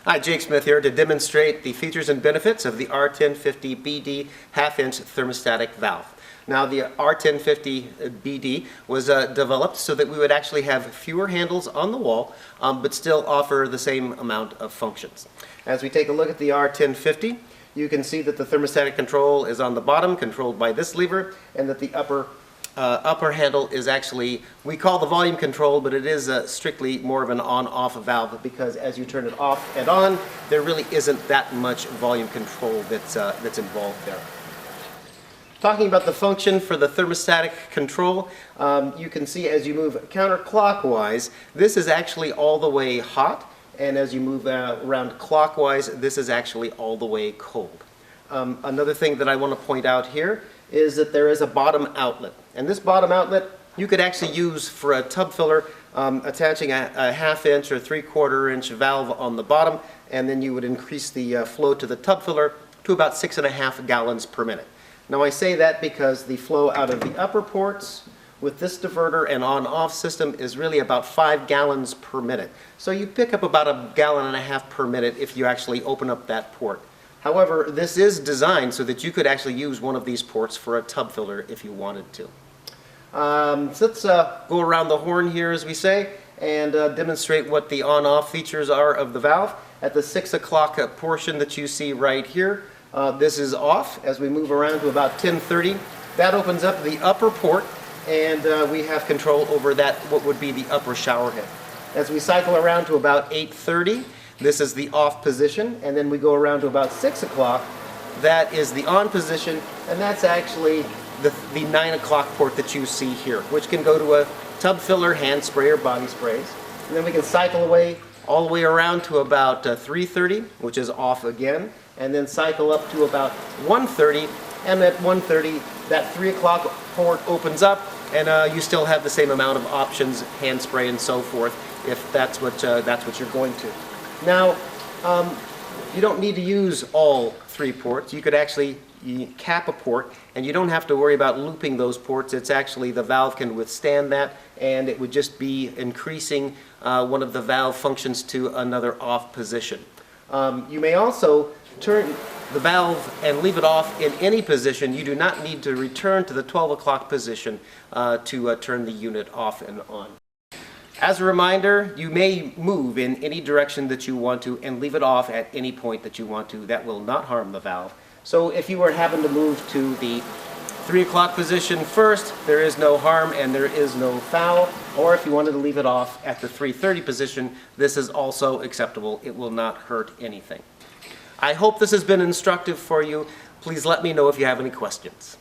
Hi, Jake Smith here to demonstrate the features and benefits of the R1050Bd half-inch thermostatic valve. Now the R1050Bd was developed so that we would actually have fewer handles on the wall but still offer the same amount of functions. As we take a look at the R1050, you can see that the thermostatic control is on the bottom, controlled by this lever, and that the upper handle is actually, we call the volume control, but it is strictly more of an on-off valve, because as you turn it off and on, there really isn't that much volume control that's involved there. Talking about the function for the thermostatic control, you can see as you move counterclockwise, this is actually all the way hot, and as you move around clockwise, this is actually all the way cold. Another thing that I want to point out here is that there is a bottom outlet. And this bottom outlet you could actually use for a tub filler, attaching a half-inch or 3/4-inch valve on the bottom, and then you would increase the flow to the tub filler to about 6.5 gallons per minute. Now I say that because the flow out of the upper ports with this diverter and on-off system is really about 5 gallons per minute. So you pick up about 1.5 gallons per minute if you actually open up that port. However, this is designed so that you could actually use one of these ports for a tub filler if you wanted to. So let's go around the horn here, as we say, and demonstrate what the on-off features are of the valve. At the 6 o'clock portion that you see right here, this is off. As we move around to about 10:30, that opens up the upper port, and we have control over that, what would be the upper shower head. As we cycle around to about 8:30, this is the off position, and then we go around to about 6 o'clock. That is the on position, and that's actually the 9 o'clock port that you see here, which can go to a tub filler, hand spray, or body sprays. And then we can cycle away all the way around to about 3:30, which is off again, and then cycle up to about 1:30, and at 1:30, that 3 o'clock port opens up, and you still have the same amount of options, hand spray and so forth, if that's what you're going to. Now, you don't need to use all 3 ports. You could actually cap a port, and you don't have to worry about looping those ports. It's actually, the valve can withstand that, and it would just be increasing one of the valve functions to another off position. You may also turn the valve and leave it off in any position. You do not need to return to the 12 o'clock position to turn the unit off and on. As a reminder, you may move in any direction that you want to and leave it off at any point that you want to. That will not harm the valve. So if you were having to move to the 3 o'clock position first, there is no harm and there is no foul. Or if you wanted to leave it off at the 3:30 position, this is also acceptable. It will not hurt anything. I hope this has been instructive for you. Please let me know if you have any questions.